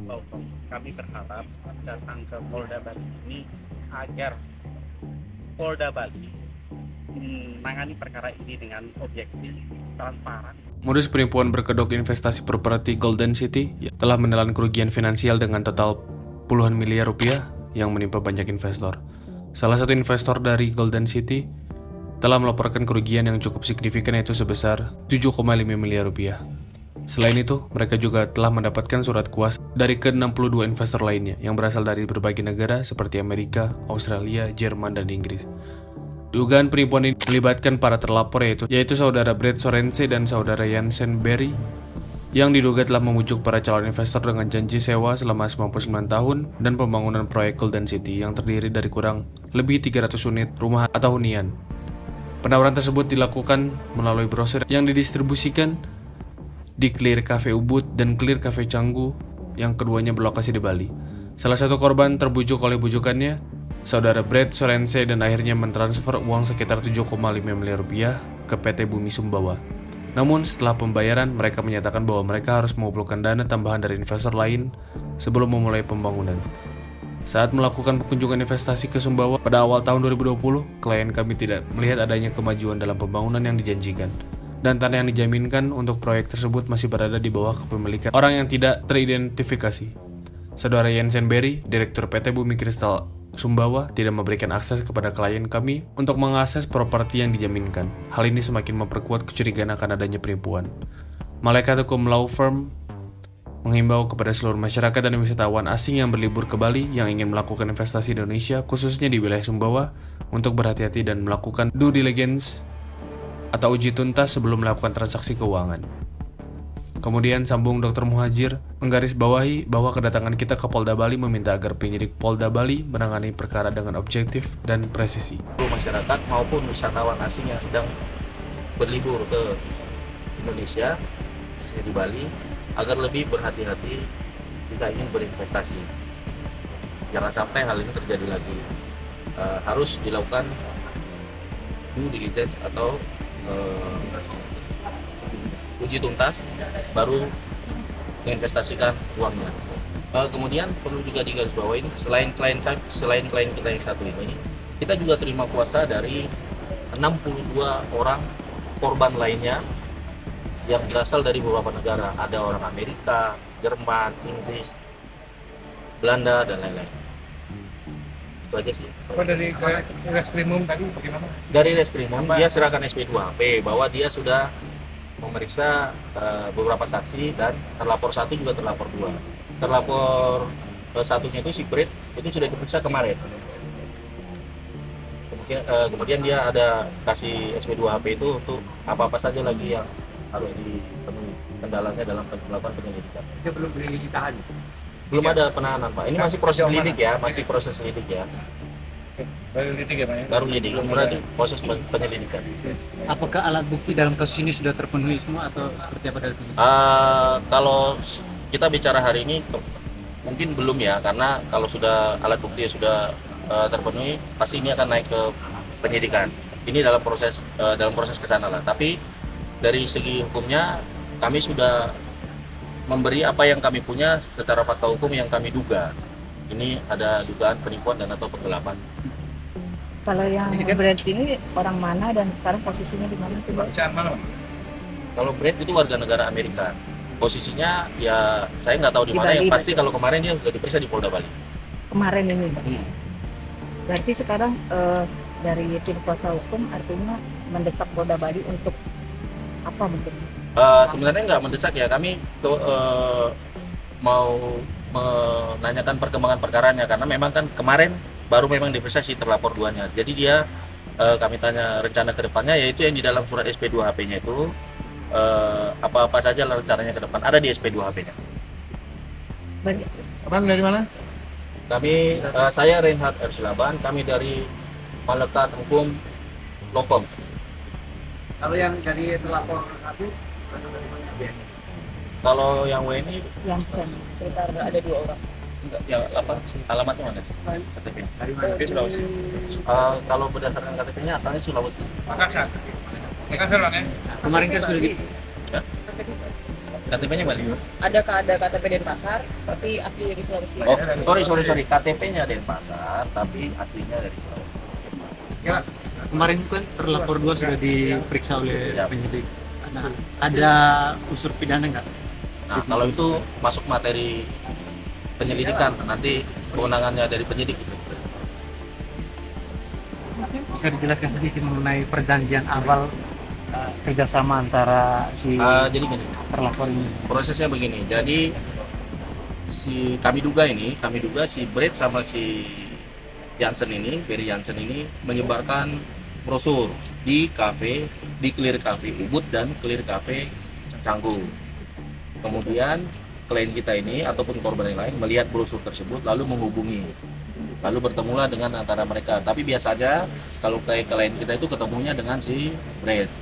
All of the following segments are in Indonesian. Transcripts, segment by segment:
law firm. Kami berharap datang ke Polda Bali ini agar Polda Bali menangani perkara ini dengan objektif, transparan. Modus penipuan berkedok investasi properti Golden City telah menelan kerugian finansial dengan total puluhan miliar rupiah yang menimpa banyak investor. Salah satu investor dari Golden City telah melaporkan kerugian yang cukup signifikan, yaitu sebesar 7,5 miliar rupiah. Selain itu, mereka juga telah mendapatkan surat kuasa dari ke-62 investor lainnya yang berasal dari berbagai negara seperti Amerika, Australia, Jerman, dan Inggris. Dugaan penipuan ini melibatkan para terlapor yaitu saudara Brett Sorense dan saudara Jansen Berry yang diduga telah membujuk para calon investor dengan janji sewa selama 99 tahun dan pembangunan proyek Golden City yang terdiri dari kurang lebih 300 unit rumah atau hunian. Penawaran tersebut dilakukan melalui brosur yang didistribusikan di Clear Cafe Ubud dan Clear Cafe Canggu yang keduanya berlokasi di Bali. Salah satu korban terbujuk oleh bujukannya, saudara Brett Sorense, dan akhirnya mentransfer uang sekitar 7,5 miliar rupiah ke PT Bumi Sumbawa. Namun setelah pembayaran, mereka menyatakan bahwa mereka harus mengumpulkan dana tambahan dari investor lain sebelum memulai pembangunan. Saat melakukan kunjungan investasi ke Sumbawa pada awal tahun 2020, klien kami tidak melihat adanya kemajuan dalam pembangunan yang dijanjikan. Dan tanah yang dijaminkan untuk proyek tersebut masih berada di bawah kepemilikan orang yang tidak teridentifikasi. Saudara Jansen Berry, Direktur PT Bumi Kristal Sumbawa, tidak memberikan akses kepada klien kami untuk mengakses properti yang dijaminkan. Hal ini semakin memperkuat kecurigaan akan adanya penipuan. Malaikat Hukum Law Firm menghimbau kepada seluruh masyarakat dan wisatawan asing yang berlibur ke Bali yang ingin melakukan investasi di Indonesia, khususnya di wilayah Sumbawa, untuk berhati-hati dan melakukan due diligence atau uji tuntas sebelum melakukan transaksi keuangan. Kemudian sambung Dr. Muhajir menggarisbawahi bahwa kedatangan kita ke Polda Bali meminta agar penyidik Polda Bali menangani perkara dengan objektif dan presisi. Masyarakat maupun wisatawan asing yang sedang berlibur ke Indonesia di Bali agar lebih berhati-hati jika ingin berinvestasi. Jangan sampai hal ini terjadi lagi. Harus dilakukan due diligence atau uji tuntas baru menginvestasikan uangnya. Kemudian perlu juga digarisbawahi, selain klien kita yang satu ini, kita juga terima kuasa dari 62 orang korban lainnya yang berasal dari beberapa negara. Ada orang Amerika, Jerman, Inggris, Belanda, dan lain-lain. Itu aja sih. Dari Reskrimum tadi bagaimana? Dari Reskrimum dia serahkan SP2HP bahwa dia sudah memeriksa beberapa saksi dan terlapor satu juga terlapor dua. Terlapor satunya itu si Brett itu sudah diperiksa kemarin. Kemudian dia ada kasih SP2HP itu untuk apa-apa saja lagi yang harus dipenuhi kendalanya dalam melakukan penyelidikan. Dia belum ditahan. Belum ada penahanan, Pak. Ini masih proses lidik ya, Baru lidik ya, Pak ya? Baru lidik, berarti proses penyelidikan. Apakah alat bukti dalam kasus ini sudah terpenuhi semua atau seperti apa dari penyidik? Kalau kita bicara hari ini mungkin belum ya, karena kalau sudah alat bukti sudah terpenuhi, pasti ini akan naik ke penyidikan. Ini dalam proses ke sana lah. Tapi dari segi hukumnya kami sudah memberi apa yang kami punya secara fakta hukum yang kami duga. Ini ada dugaan penipuan dan atau penggelapan. Kalau yang Brett ini orang mana dan sekarang posisinya di mana? Mana? Kalau Brett itu warga negara Amerika. Posisinya ya saya nggak tahu di mana. Yang pasti kalau kemarin dia sudah diperiksa di Polda Bali. Kemarin ini, Pak. Berarti sekarang dari tim kuasa hukum artinya mendesak Polda Bali untuk apa mungkin? Sebenarnya nggak mendesak ya. Kami mau menanyakan perkembangan perkaranya karena memang kan kemarin baru memang diperiksa si terlapor duanya. Jadi dia kami tanya rencana ke depannya, yaitu yang di dalam surat SP2HP-nya itu apa-apa saja rencananya ke depan ada di SP2HP-nya. Abang dari mana? Kami saya Reinhard Ersilaban, kami dari Malaikat Hukum Law Firm. Kalau yang dari terlapor satu Kalau yang W ini Yang sekitar ada 2 orang. enggak, yang apa alamatnya mana? KTP. dari mana? Sulawesi. Kalau berdasarkan KTP-nya asalnya Sulawesi. Makassar. Makassar, Bang ya? Kemarin kan sudah Ya? KTP-nya Bali. Ada KTP Denpasar, tapi asli dari Sulawesi. Oh, sorry. KTP-nya Denpasar, tapi aslinya dari Sulawesi. Ya, kemarin kan terlapor 2 sudah diperiksa oleh Siap. penyidik. Nah, ada unsur pidana nggak? Nah, kalau itu masuk materi penyelidikan, nanti kewenangannya dari penyidik itu. Bisa dijelaskan sedikit mengenai perjanjian awal kerjasama antara si Jadi gini, terlapor ini. prosesnya begini. Jadi kami duga si Brett sama si Barry Jansen ini menyebarkan brosur di kafe, di Clear Cafe Ubud dan Clear Cafe Canggu. Kemudian klien kita ini ataupun korban yang lain melihat brosur tersebut lalu menghubungi, lalu bertemulah dengan antara mereka. Tapi biasanya kalau klien kita itu ketemunya dengan si Brett.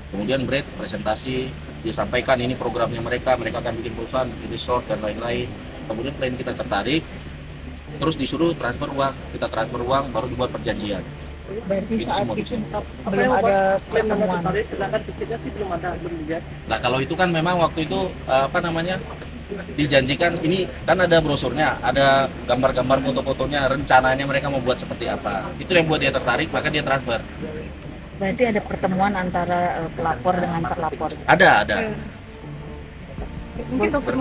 Kemudian Brett presentasi, dia sampaikan ini programnya mereka akan bikin perusahaan, bikin resort dan lain-lain. Kemudian klien kita tertarik, terus disuruh transfer uang, kita transfer uang, baru dibuat perjanjian. Berarti Itu saat semua itu bisa. belum ada pertemuan. Sedangkan fisiknya sih belum ada juga. Nah kalau itu kan memang waktu itu dijanjikan, ini kan ada brosurnya, ada gambar-gambar foto-fotonya, rencananya mereka mau buat seperti apa. Itu yang buat dia tertarik, maka dia transfer. Berarti ada pertemuan antara pelapor dengan terlapor. Ada. Mungkin dokter